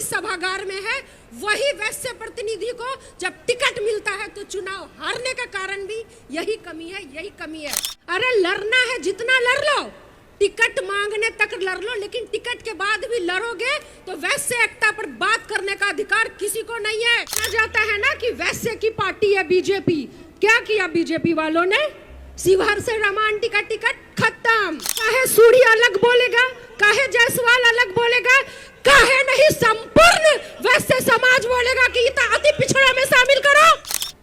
इस सभागार में है, वही वैश्य प्रतिनिधि को जब टिकट मिलता है तो चुनाव हारने का कारण भी यही कमी है। अरे लड़ना है जितना लड़ लो, टिकट मांगने तक लड़ लो, लेकिन टिकट के बाद भी लड़ोगे तो वैश्य एकता पर बात करने का अधिकार किसी को नहीं है। कहा जाता है ना कि वैश्य की पार्टी है बीजेपी। क्या किया बीजेपी वालों ने? शिवहर से रामायण का टिकट खत्म। काहे सूरी अलग बोलेगा, काहे जायसवाल अलग बोलेगा, काहे नहीं संपूर्ण वैश्य समाज बोलेगा कि इतना अति पिछड़ा में शामिल करो।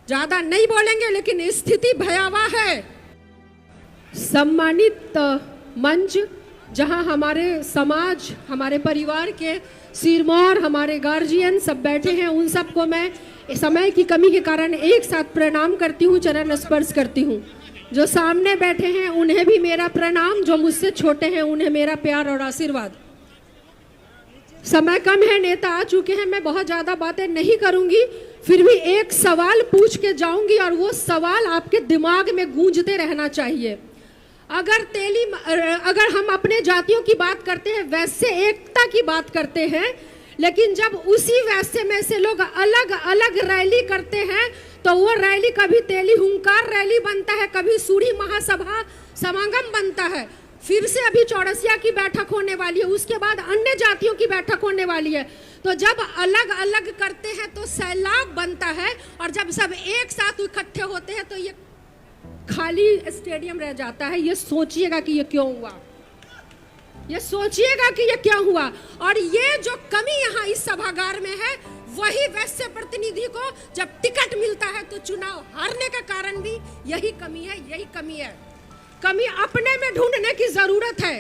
ज्यादा नहीं बोलेंगे, लेकिन स्थिति भयावह है। सम्मानित मंच, जहां हमारे समाज, हमारे परिवार के सिरमौर, हमारे गार्जियन सब बैठे हैं, उन सबको मैं समय की कमी के कारण एक साथ प्रणाम करती हूँ, चरण स्पर्श करती हूँ। जो सामने बैठे हैं उन्हें भी मेरा प्रणाम, जो मुझसे छोटे हैं उन्हें मेरा प्यार और आशीर्वाद। समय कम है, नेता आ चुके हैं, मैं बहुत ज़्यादा बातें नहीं करूंगी, फिर भी एक सवाल पूछ के जाऊंगी और वो सवाल आपके दिमाग में गूंजते रहना चाहिए। अगर हम अपने जातियों की बात करते हैं, वैश्य एकता की बात करते हैं, लेकिन जब उसी वैश्य में से लोग अलग अलग रैली करते हैं तो वो रैली कभी तेली हुंकार रैली बनता है, कभी सूरी महासभा समागम बनता है। फिर से अभी चौरसिया की बैठक होने वाली है, उसके बाद अन्य जातियों की बैठक होने वाली है। तो जब अलग अलग करते हैं तो सैलाब बनता है, और जब सब एक साथ इकट्ठे होते हैं तो ये खाली स्टेडियम रह जाता है। ये सोचिएगा कि ये क्यों हुआ, ये सोचिएगा कि ये क्या हुआ। और ये जो कमी यहाँ इस सभागार में है, वही वैश्य प्रतिनिधि को जब टिकट मिलता है तो चुनाव हारने का कारण भी यही कमी है। कमी अपने में ढूंढने की जरूरत है।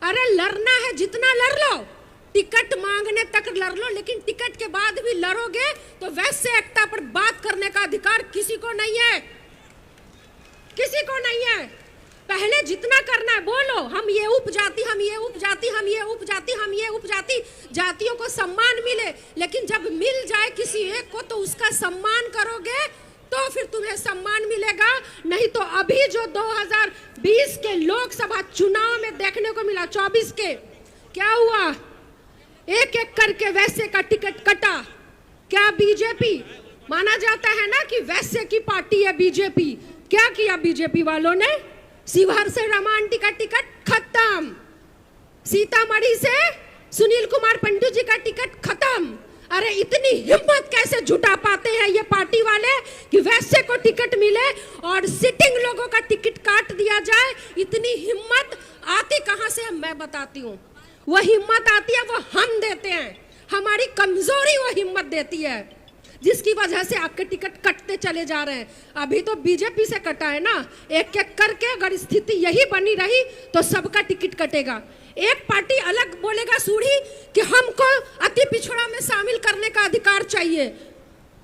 अरे लड़ना है जितना लड़ लो, टिकट मांगने तक लड़ लो, लेकिन टिकट के बाद भी लड़ोगे तो वैश्य एकता पर बात करने का अधिकार किसी को नहीं है, किसी को नहीं है। पहले जितना करना है बोलो, हम ये उपजाति, हम ये उपजाति, हम ये उपजाति, हम ये उपजाति, जातियों को सम्मान मिले। लेकिन जब मिल जाए किसी एक को तो उसका सम्मान करोगे तो फिर तुम्हें सम्मान मिलेगा। नहीं तो अभी जो 2020 के लोकसभा चुनाव में देखने को मिला, 24 के, क्या हुआ? एक एक करके वैश्य का टिकट कटा। क्या बीजेपी, माना जाता है ना कि वैश्य की पार्टी है बीजेपी, क्या किया बीजेपी वालों ने? शिवहर से रामायण का टिकट खत्म, सीतामढ़ी से सुनील कुमार पंटू जी का टिकट खत्म। अरे इतनी हिम्मत कैसे जुटा पाते हैं ये पार्टी वाले कि वैश्य को टिकट मिले और सिटिंग लोगों का टिकट काट दिया जाए? इतनी हिम्मत आती कहां से, मैं बताती हूँ। वो हिम्मत आती है, वो हम देते हैं, हमारी कमजोरी वो हिम्मत देती है, जिसकी वजह से आपके टिकट कटते चले जा रहे हैं। अभी तो बीजेपी से कटा है ना, एक एक करके अगर स्थिति यही बनी रही तो सबका टिकट कटेगा। एक पार्टी अलग बोलेगा सूढ़ी कि हमको अति पिछड़ा में शामिल करने का अधिकार चाहिए,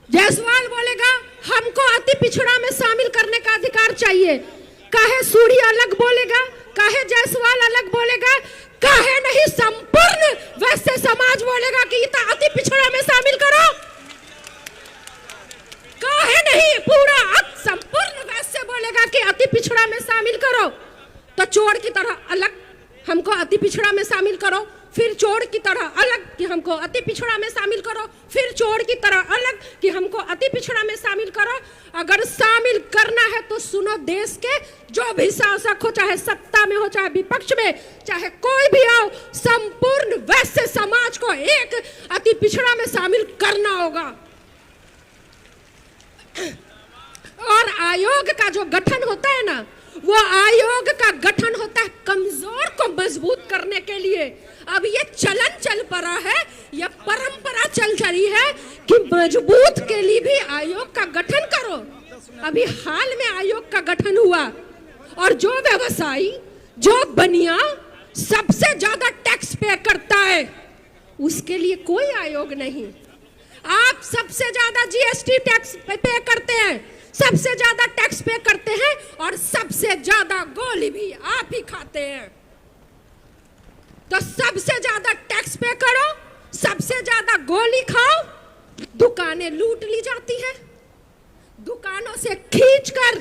जायसवाल बोलेगा हमको अति पिछड़ा में शामिल करने का अधिकार चाहिए। काहे सूढ़ी अलग बोलेगा, काहे जायसवाल अलग बोलेगा, काहे नहीं संपूर्ण वैश्य समाज बोलेगा कि इतना अति पिछड़ा में शामिल करो? काहे नहीं पूरा संपूर्ण वैश्य बोलेगा कि अति पिछड़ा में शामिल करो? तो चोर की तरह अलग हमको अति पिछड़ा में शामिल करो, फिर चोर की तरह अलग कि हमको अति पिछड़ा में शामिल करो, फिर चोर की तरह अलग कि हमको अति पिछड़ा में शामिल करो। अगर शामिल करना है तो सुनो, देश के जो भी शासक हो, चाहे सत्ता में हो चाहे विपक्ष में, चाहे कोई भी आओ, संपूर्ण वैश्य समाज को एक अति पिछड़ा में शामिल करना होगा। और आयोग का जो गठन होता है ना, वो आयोग का गठन होता है कमजोर को मजबूत करने के लिए। अब ये चलन चल पड़ा है, यह परंपरा चल चली है कि मजबूत के लिए भी आयोग का गठन करो। अभी हाल में आयोग का गठन हुआ, और जो व्यवसायी, जो बनिया सबसे ज्यादा टैक्स पे करता है, उसके लिए कोई आयोग नहीं। आप सबसे ज्यादा जीएसटी टैक्स पे करते हैं, सबसे ज्यादा टैक्स पे करते हैं, और सबसे ज्यादा गोली भी आप ही खाते हैं। तो सबसे ज्यादा टैक्स पे करो, सबसे ज्यादा गोली खाओ, दुकानें लूट ली जाती है, दुकानों से खींचकर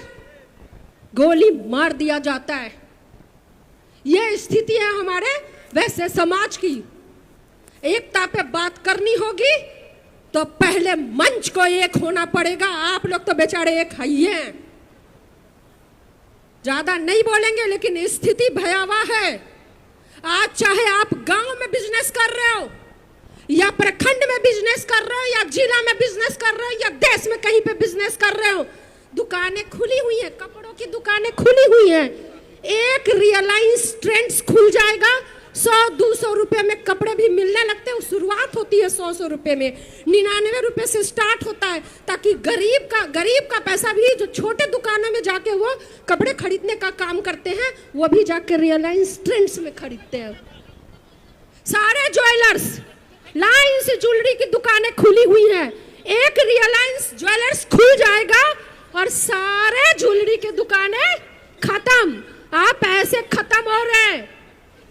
गोली मार दिया जाता है। यह स्थिति है हमारे वैश्य समाज की। एकता एकता पे बात करनी होगी तो पहले मंच को एक होना पड़ेगा। आप लोग तो बेचारे एक ही हैं। ज्यादा नहीं बोलेंगे, लेकिन स्थिति भयावह है। आज चाहे आप गांव में बिजनेस कर रहे हो, या प्रखंड में बिजनेस कर रहे हो, या जिला में बिजनेस कर रहे हो, या देश में कहीं पे बिजनेस कर रहे हो, दुकानें खुली हुई हैं, कपड़ों की दुकानें खुली हुई हैं। एक रियलायंस ट्रेंड्स खुल जाएगा, 100-200 रुपए में कपड़े भी मिलने लगते हैं। शुरुआत होती है 100 रुपए में, 99 रुपए से स्टार्ट होता है, ताकि गरीब का पैसा भी, जो छोटे दुकानों में जाके वो कपड़े खरीदने का काम करते हैं, वो भी जाके रियलायंस ट्रेंड्स में खरीदते हैं। सारे ज्वेलर्स, लाइन से ज्वेलरी की दुकानें खुली हुई हैं। एक रियलायंस ज्वेलर्स खुल जाएगा और सारे ज्वेलरी की दुकानें खत्म। आप ऐसे खत्म हो रहे हैं।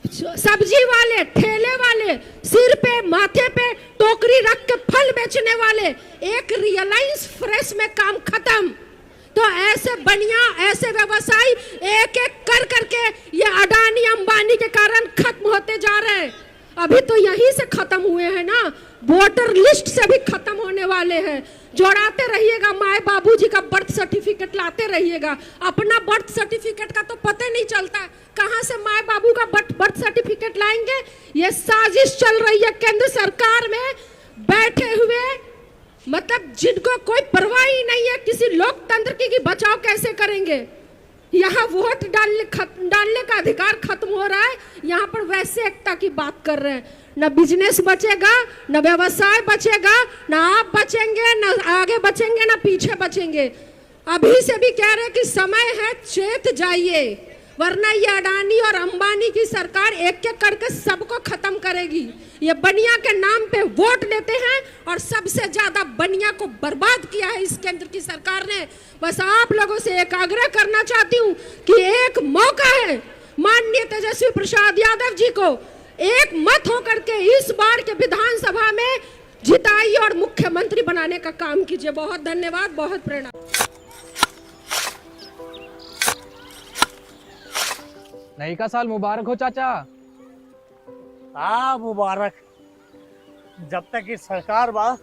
सब्जी वाले, ठेले वाले, सिर पे माथे पे टोकरी रख के फल बेचने वाले, एक रियलायंस फ्रेश में काम खत्म। तो ऐसे बनिया, ऐसे व्यवसायी एक एक कर करके ये अडानी अंबानी के कारण खत्म होते जा रहे हैं। अभी तो यहीं से खत्म हुए हैं ना, वोटर लिस्ट से भी खत्म होने वाले हैं। जोड़ाते रहिएगा, माए बाबूजी का बर्थ सर्टिफिकेट लाते रहिएगा। अपना बर्थ सर्टिफिकेट का तो पता नहीं चलता, कहां से माए बाबू का बर्थ सर्टिफिकेट लाएंगे। ये साजिश चल रही है केंद्र सरकार में बैठे हुए, मतलब जिनको कोई परवाह ही नहीं है किसी लोकतंत्र की बचाव कैसे करेंगे। यहाँ वोट डालने का अधिकार खत्म हो रहा है, यहाँ पर वैसे एकता की बात कर रहे हैं। न बिजनेस बचेगा, न व्यवसाय बचेगा, न आप बचेंगे, न आगे बचेंगे, न पीछे बचेंगे। अभी से भी कह रहे हैं कि समय है, चेत जाइए, वरना ये अडानी और अंबानी की सरकार एक एक करके सबको खत्म करेगी। ये बनिया के नाम पे वोट लेते हैं और सबसे ज्यादा बनिया को बर्बाद किया है इस केंद्र की सरकार ने। बस आप लोगों से एक आग्रह करना चाहती हूँ कि एक मौका है माननीय तेजस्वी प्रसाद यादव जी को एक मत होकर के इस बार के विधानसभा में जिताइए और मुख्यमंत्री बनाने का काम कीजिए। बहुत धन्यवाद, बहुत प्रेरणा। नई का साल मुबारक हो चाचा। हाँ मुबारक। जब तक इस सरकार बा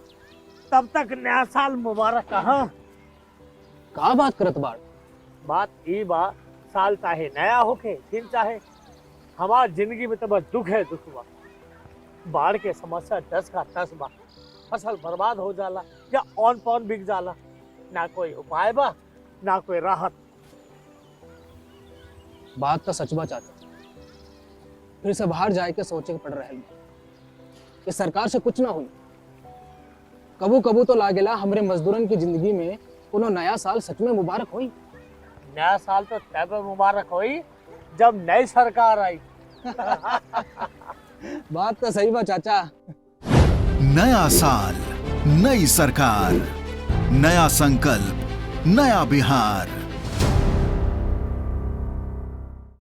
तब तक नया साल मुबारक। का बात करत बाड़? बात ई बा, साल चाहे नया होके दिन चाहे, हमार जिंदगी में तो बस दुख है, दुख बा। बाढ़ के समस्या 10 का 10 बा। फसल बर्बाद हो जाला या ऑन पॉन बिक जाला, ना कोई उपाय बा ना कोई राहत। बात तो सच बा चाचा, फिर से बाहर जाए के सोचे के पड़ रहा है कि सरकार से कुछ ना हुई। कबू कबू तो लागेला हमरे मजदूरन की जिंदगी में कोनो नया साल सच में मुबारक हुई। नया साल तो तब मुबारक हुई जब नई सरकार आई। बात तो सही बा चाचा। नया साल, नई सरकार, नया संकल्प, नया बिहार।